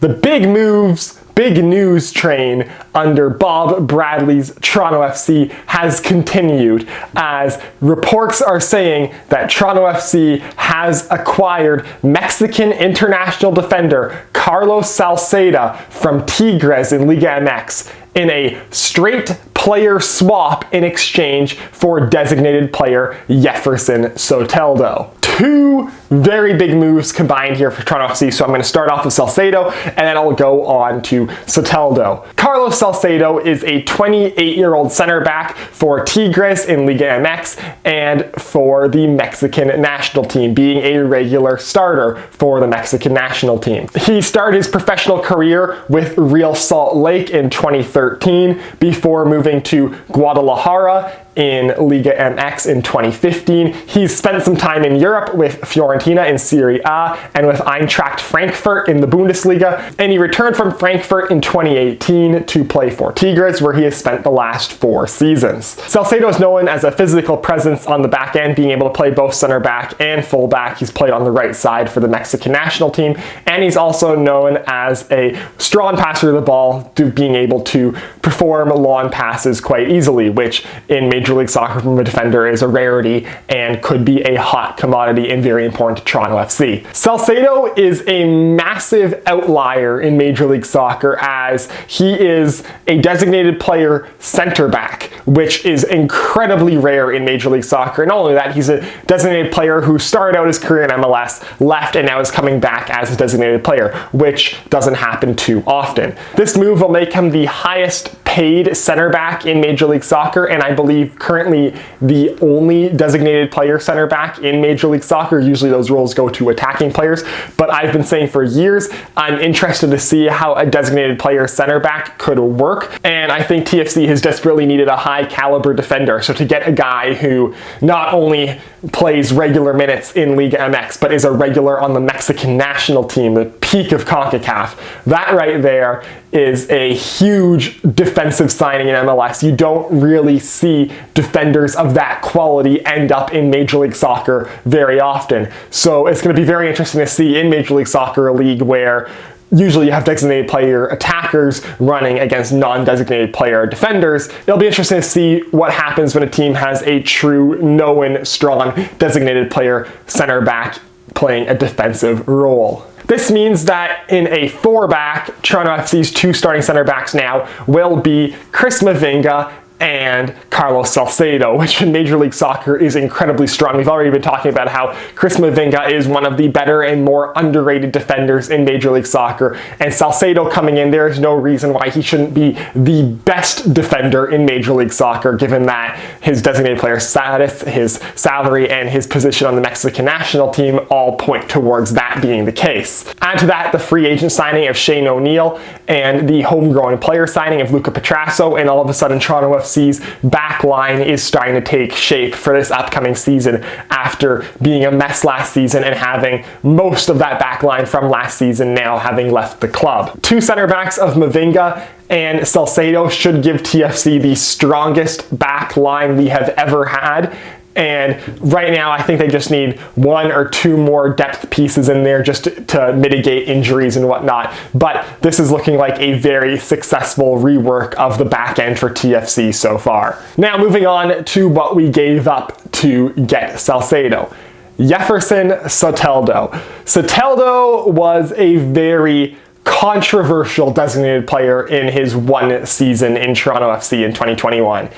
The big moves, big news train under Bob Bradley's Toronto FC has continued, as reports are saying that Toronto FC has acquired Mexican international defender Carlos Salcedo from Tigres in Liga MX in a straight player swap in exchange for designated player Yeferson Soteldo. Two very big moves combined here for Toronto FC, so I'm going to start off with Salcedo and then I'll go on to Soteldo. Carlos Salcedo is a 28-year-old center back for Tigres in Liga MX and for the Mexican national team, being a regular starter for the Mexican national team. He started his professional career with Real Salt Lake in 2013 before moving to Guadalajara in Liga MX in 2015. He's spent some time in Europe with Fiorentina in Serie A and with Eintracht Frankfurt in the Bundesliga, and he returned from Frankfurt in 2018 to play for Tigres, where he has spent the last 4 seasons. Salcedo is known as a physical presence on the back end, being able to play both center back and full back. He's played on the right side for the Mexican national team, and he's also known as a strong passer of the ball, being able to perform long passes quite easily, which in Major League Soccer from a defender is a rarity and could be a hot commodity and very important to Toronto FC. Salcedo is a massive outlier in Major League Soccer, as he is a designated player center back, which is incredibly rare in Major League Soccer. And not only that, he's a designated player who started out his career in MLS, left, and now is coming back as a designated player, which doesn't happen too often. This move will make him the highest paid center back in Major League Soccer, and I believe currently the only designated player center back in Major League Soccer. Usually those roles go to attacking players, but I've been saying for years I'm interested to see how a designated player center back could work, and I think TFC has desperately needed a high caliber defender. So to get a guy who not only plays regular minutes in Liga MX, but is a regular on the Mexican national team, the peak of CONCACAF, that right there is a huge defensive signing in MLS. You don't really see defenders of that quality end up in Major League Soccer very often. So it's going to be very interesting to see in Major League Soccer, a league where usually you have designated player attackers running against non-designated player defenders. It'll be interesting to see what happens when a team has a true, known, strong designated player center back playing a defensive role. This means that in a 4-back, Toronto FC's 2 starting center backs now will be Chris Mavinga and Carlos Salcedo, which in Major League Soccer is incredibly strong. We've already been talking about how Chris Mavinga is one of the better and more underrated defenders in Major League Soccer, and Salcedo coming in, there is no reason why he shouldn't be the best defender in Major League Soccer, given that his designated player status, his salary, and his position on the Mexican national team all point towards that being the case. Add to that the free agent signing of Shane O'Neill and the homegrown player signing of Luca Petrasso, and all of a sudden Toronto FC's back line is starting to take shape for this upcoming season, after being a mess last season and having most of that back line from last season now having left the club. 2 center backs of Mavinga and Salcedo should give TFC the strongest back line we have ever had. And right now, I think they just need 1 or 2 more depth pieces in there just to mitigate injuries and whatnot. But this is looking like a very successful rework of the back end for TFC so far. Now, moving on to what we gave up to get Salcedo. Yeferson Soteldo. Soteldo was a very controversial designated player in his 1 season in Toronto FC in 2021.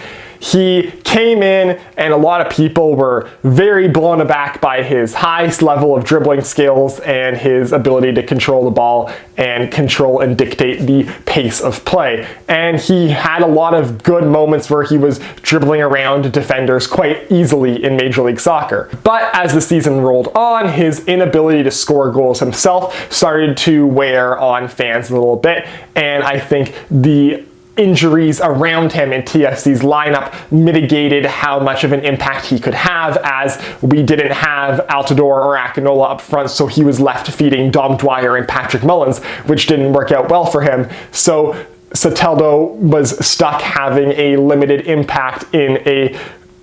He came in and a lot of people were very blown aback by his highest level of dribbling skills and his ability to control the ball and control and dictate the pace of play. And he had a lot of good moments where he was dribbling around defenders quite easily in Major League Soccer. But as the season rolled on, his inability to score goals himself started to wear on fans a little bit, and I think the injuries around him in TFC's lineup mitigated how much of an impact he could have, as we didn't have Altidore or Akinola up front, so he was left feeding Dom Dwyer and Patrick Mullins, which didn't work out well for him. So Soteldo was stuck having a limited impact in a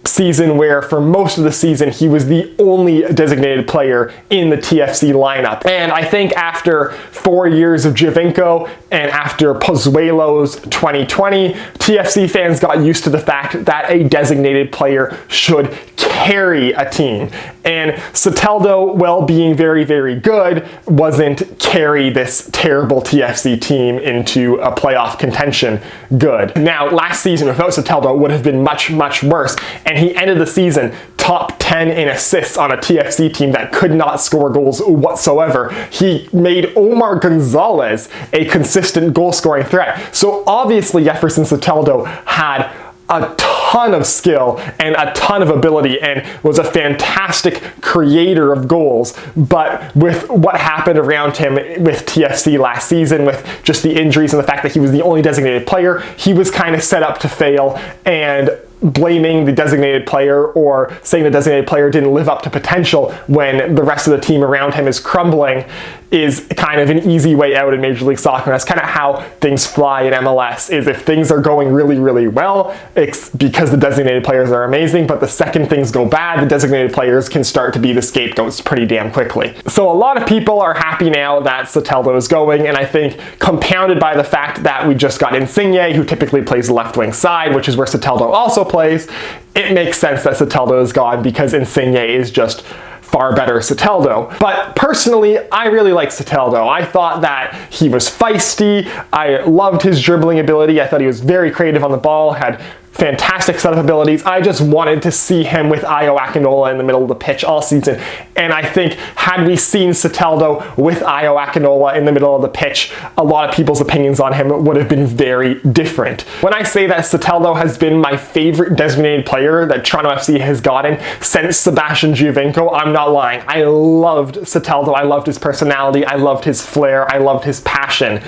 season where for most of the season he was the only designated player in the TFC lineup. And I think after 4 years of Giovinco and after Pozuelo's 2020, TFC fans got used to the fact that a designated player should carry a team. And Soteldo, while being very, very good, wasn't carry this terrible TFC team into a playoff contention good. Now, last season without Soteldo would have been much, much worse. And he ended the season top 10 in assists on a TFC team that could not score goals whatsoever. He made Omar Gonzalez a consistent goal-scoring threat. So obviously Yeferson Soteldo had a ton of skill and a ton of ability and was a fantastic creator of goals, but with what happened around him with TFC last season, with just the injuries and the fact that he was the only designated player, he was kind of set up to fail, and blaming the designated player or saying the designated player didn't live up to potential when the rest of the team around him is crumbling is kind of an easy way out in Major League Soccer. That's kind of how things fly in MLS, is if things are going really, really well, it's because the designated players are amazing, but the second things go bad, the designated players can start to be the scapegoats pretty damn quickly. So a lot of people are happy now that Soteldo is going, and I think compounded by the fact that we just got Insigne, who typically plays the left wing side, which is where Soteldo also plays, it makes sense that Soteldo is gone because Insigne is just far better Soteldo. But personally, I really like Soteldo. I thought that he was feisty. I loved his dribbling ability. I thought he was very creative on the ball, had fantastic setup abilities. I just wanted to see him with Ayo Akinola in the middle of the pitch all season. And I think had we seen Soteldo with Ayo Akinola in the middle of the pitch, a lot of people's opinions on him would have been very different. When I say that Soteldo has been my favorite designated player that Toronto FC has gotten since Sebastian Giovinco, I'm not lying. I loved Soteldo. I loved his personality. I loved his flair. I loved his passion.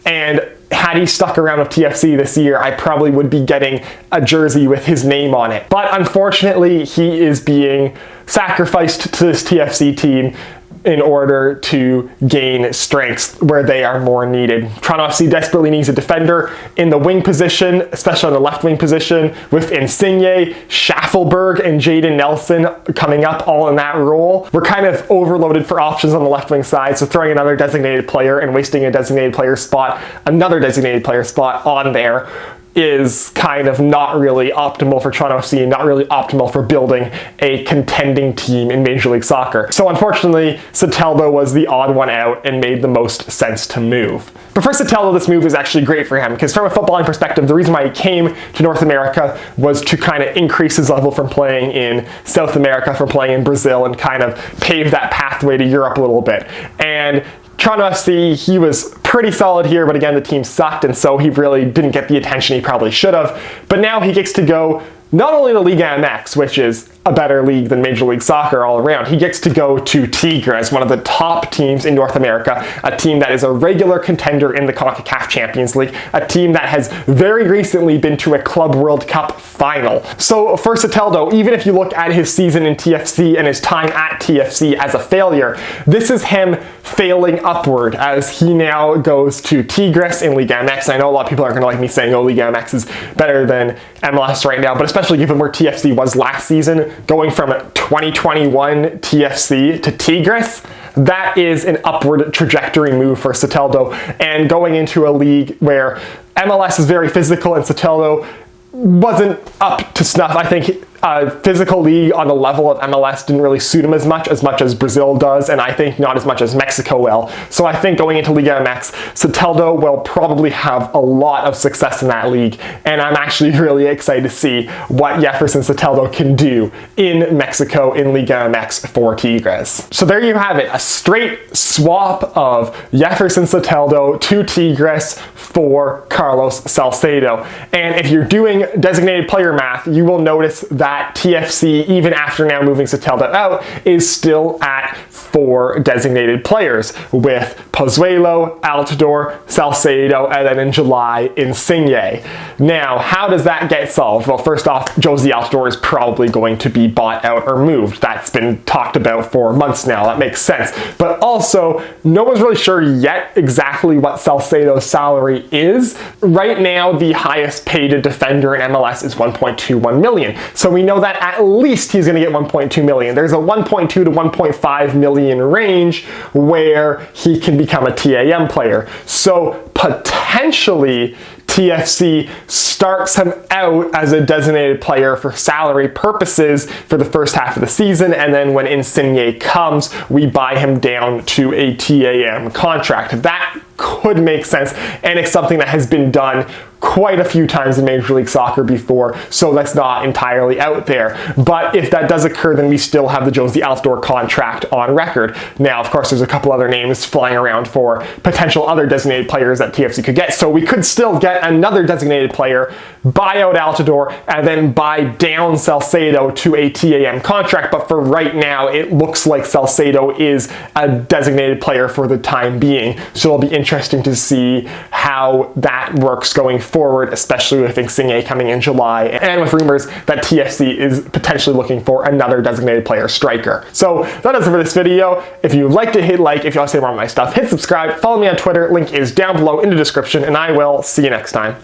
And had he stuck around with TFC this year, I probably would be getting a jersey with his name on it. But unfortunately, he is being sacrificed to this TFC team in order to gain strengths where they are more needed. Toronto FC desperately needs a defender in the wing position, especially on the left wing position, with Insigne, Schaffelberg, and Jadon Nelson coming up all in that role. We're kind of overloaded for options on the left wing side, so throwing another designated player and wasting a designated player spot, another designated player spot on there is kind of not really optimal for Toronto FC and not really optimal for building a contending team in Major League Soccer. So unfortunately, Soteldo was the odd one out and made the most sense to move. But for Soteldo, this move is actually great for him because from a footballing perspective, the reason why he came to North America was to kind of increase his level from playing in South America, from playing in Brazil, and kind of pave that pathway to Europe a little bit. And Toronto FC, he was pretty solid here, but again, the team sucked, and so he really didn't get the attention he probably should have. But now he gets to go not only to Liga MX, which is a better league than Major League Soccer all around, he gets to go to Tigres, one of the top teams in North America, a team that is a regular contender in the CONCACAF Champions League, a team that has very recently been to a Club World Cup final. So for Soteldo, even if you look at his season in TFC and his time at TFC as a failure, this is him failing upward as he now goes to Tigres in Liga MX. I know a lot of people aren't going to like me saying, oh, Liga MX is better than MLS right now, but especially given where TFC was last season, going from 2021 TFC to Tigres, that is an upward trajectory move for Soteldo. And going into a league where MLS is very physical and Soteldo wasn't up to snuff, I think physical league on the level of MLS didn't really suit him as much as Brazil does, and I think not as much as Mexico will. So I think going into Liga MX, Soteldo will probably have a lot of success in that league, and I'm actually really excited to see what Yeferson Soteldo can do in Mexico in Liga MX for Tigres. So there you have it, a straight swap of Yeferson Soteldo to Tigres for Carlos Salcedo. And if you're doing designated player math, you will notice that TFC, even after now moving Soteldo out, is still at 4 designated players with Pozuelo, Altidore, Salcedo, and then in July, Insigne. Now, how does that get solved? Well, first off, Jozy Altidore is probably going to be bought out or moved. That's been talked about for months now. That makes sense. But also, no one's really sure yet exactly what Salcedo's salary is. Right now, the highest paid defender in MLS is $1.21 million. So we we know that at least he's going to get 1.2 million. There's a 1.2 to 1.5 million range where he can become a TAM player. So potentially TFC starts him out as a designated player for salary purposes for the first half of the season, and then when Insigne comes, we buy him down to a TAM contract. That could make sense, and it's something that has been done quite a few times in Major League Soccer before, so that's not entirely out there. But if that does occur, then we still have the Jonesy Altidore contract on record. Now, of course, there's a couple other names flying around for potential other designated players that TFC could get, so we could still get another designated player, buy out Altidore, and then buy down Salcedo to a TAM contract. But for right now, it looks like Salcedo is a designated player for the time being, so it'll be interesting to see how that works going forward, especially with Insigne coming in July, and with rumors that TFC is potentially looking for another designated player striker. So that is it for this video. If you liked it, hit like. If you want to see more of my stuff, hit subscribe. Follow me on Twitter. Link is down below in the description, and I will see you next time.